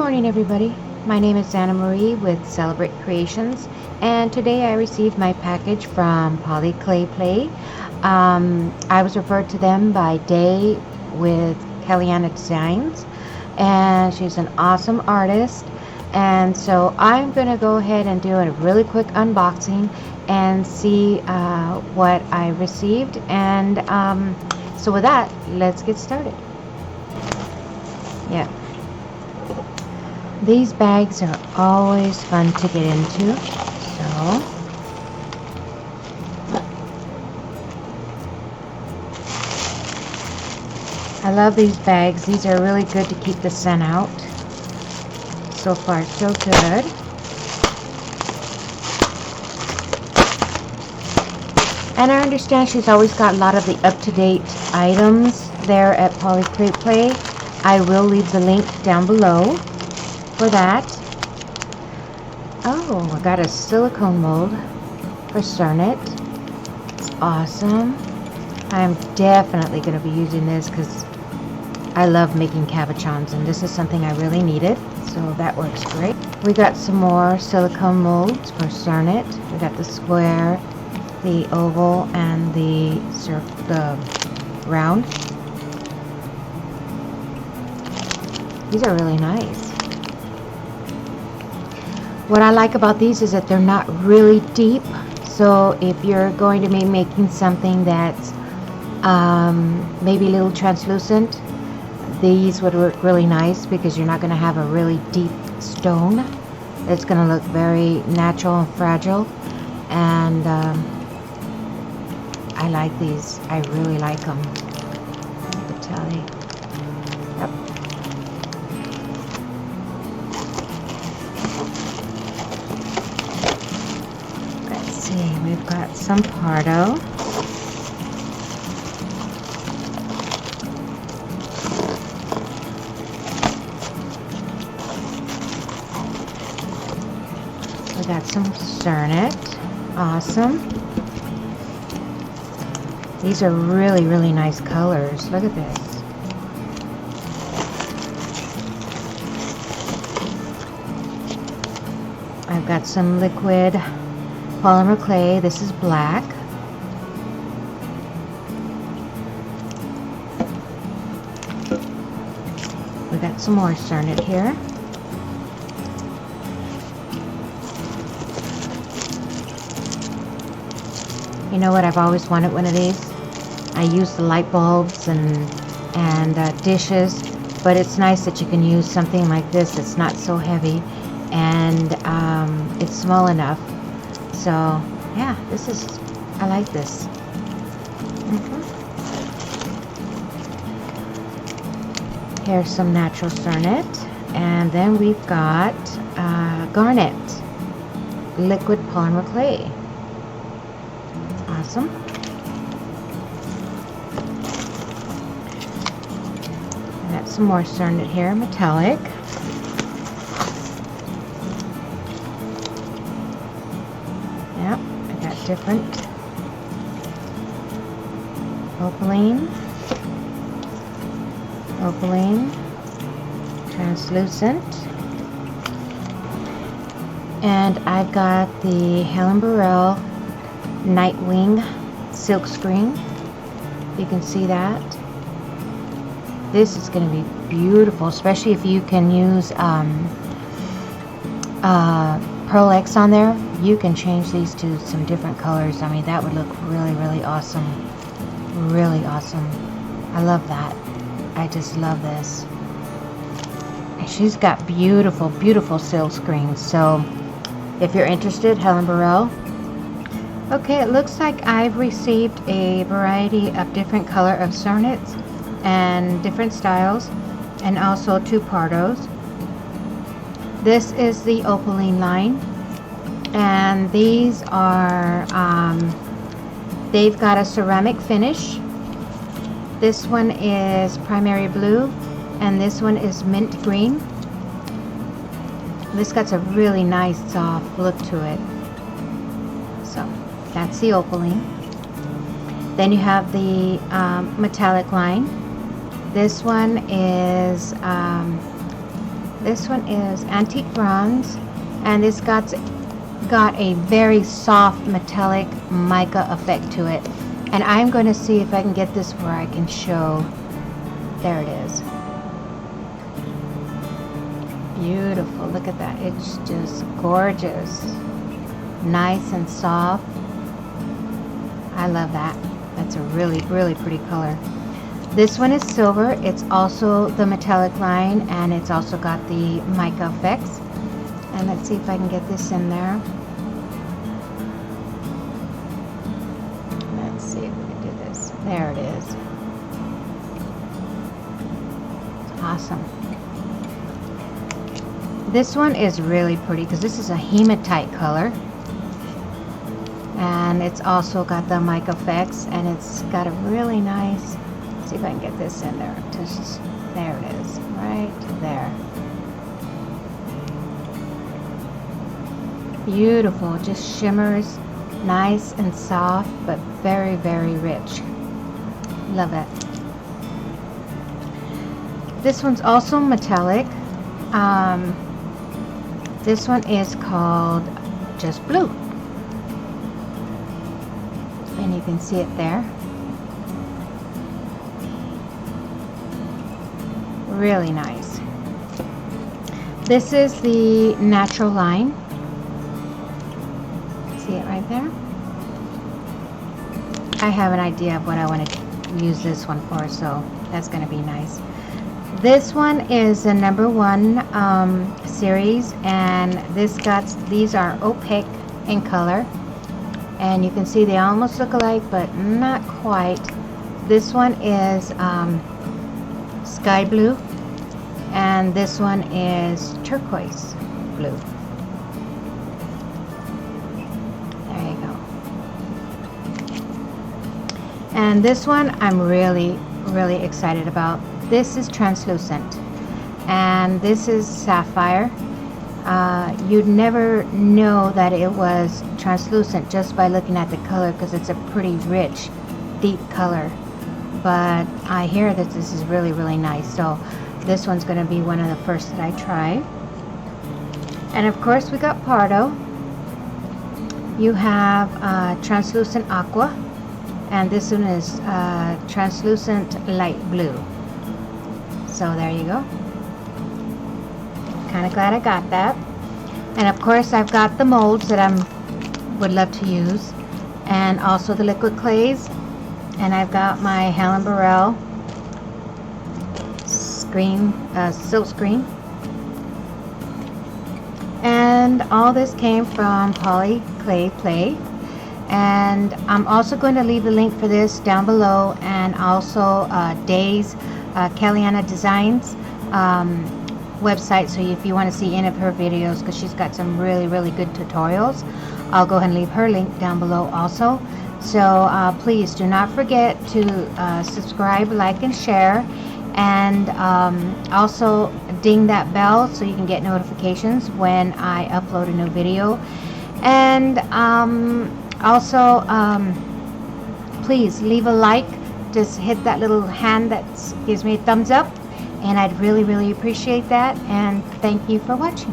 morning, everybody. My name is Anna Marie with Celebrate Creations, and today I received my package from PolyClayPlay. I was referred to them by Day with Kellyanna Designs, and she's an awesome artist. And so I'm going to go ahead and do a really quick unboxing and see what I received. And so with that, let's get started. Yeah. These bags are always fun to get into, so I love these bags. These are really good to keep the sun out. So far, so good. And I understand she's always got a lot of the up-to-date items there at PolyClayPlay. I will leave the link down below for that. Oh, I got a silicone mold for Cernit. It's awesome. I'm definitely going to be using this because I love making cabochons, and this is something I really needed, so that works great. We got some more silicone molds for Cernit. We got the square, the oval, and the round. These are really nice. What I like about these is that they're not really deep, so if you're going to be making something that's maybe a little translucent, these would work really nice because you're not going to have a really deep stone. It's going to look very natural and fragile, and I like these. I really like them. I can tell you. Yep. We've got some Pardo. We got some Cernit. Awesome. These are really, really nice colors. Look at this. I've got some liquid polymer clay. This is black. We got some more Cernit here. You know what? I've always wanted one of these. I use the light bulbs and dishes, but it's nice that you can use something like this. It's not so heavy, and it's small enough. So yeah, I like this. Here's some natural Cernit, and then we've got garnet liquid polymer clay. Awesome. Got some more Cernit here, metallic. Yep, I got different Opaline, translucent, and I've got the Helen Burrell Nightwing silk screen. You can see that. This is going to be beautiful, especially if you can use Pearl X on there. You can change these to some different colors. I mean, that would look really, really awesome. Really awesome. I love that. I just love this. And she's got beautiful, beautiful silk screens. So if you're interested, Helen Burrell. Okay, it looks like I've received a variety of different color of Cernits and different styles, and also 2 Pardos. This is the Opaline line, and these are they've got a ceramic finish. This one is primary blue, and this one is mint green. This got a really nice soft look to it. So that's the Opaline. Then you have the metallic line. This one is This one is Antique Bronze, and this got a very soft metallic mica effect to it. And I'm going to see if I can get this where I can show. There it is. Beautiful. Look at that. It's just gorgeous. Nice and soft. I love that. That's a really, really pretty color. This one is silver. It's also the metallic line, and it's also got the mica effects. And let's see if I can get this in there. Let's see if we can do this. There it is. It's awesome. This one is really pretty because this is a hematite color. And it's also got the mica effects, and it's got a really nice, let's see if I can get this in there. Just, there it is, right there. Beautiful, just shimmers, nice and soft, but very, very rich. Love it. This one's also metallic. This one is called Just Blue. And you can see it there. Really nice. This is the natural line. See it right there? I have an idea of what I want to use this one for, so that's going to be nice. This one is a #1 series, and these are opaque in color. And you can see they almost look alike, but not quite. This one is sky blue, and this one is turquoise blue. There you go. And this one I'm really, really excited about. This is translucent, and this is Sapphire. You'd never know that it was translucent just by looking at the color, because it's a pretty rich, deep color. But I hear that this is really, really nice, so this one's going to be one of the first that I try. And of course we got Pardo. You have translucent aqua, and this one is translucent light blue. So there you go. Kind of glad I got that. And of course I've got the molds that I would love to use, and also the liquid clays. And I've got my Helen Burrell screen, silk screen. And all this came from PolyClayPlay. And I'm also going to leave the link for this down below, and also Day's Kellyanna Designs website, so if you want to see any of her videos, because she's got some really, really good tutorials, I'll go ahead and leave her link down below also. So please do not forget to subscribe, like, and share, and also ding that bell so you can get notifications when I upload a new video. And also please leave a like. Just hit that little hand that gives me a thumbs up, and I'd really, really appreciate that. And thank you for watching.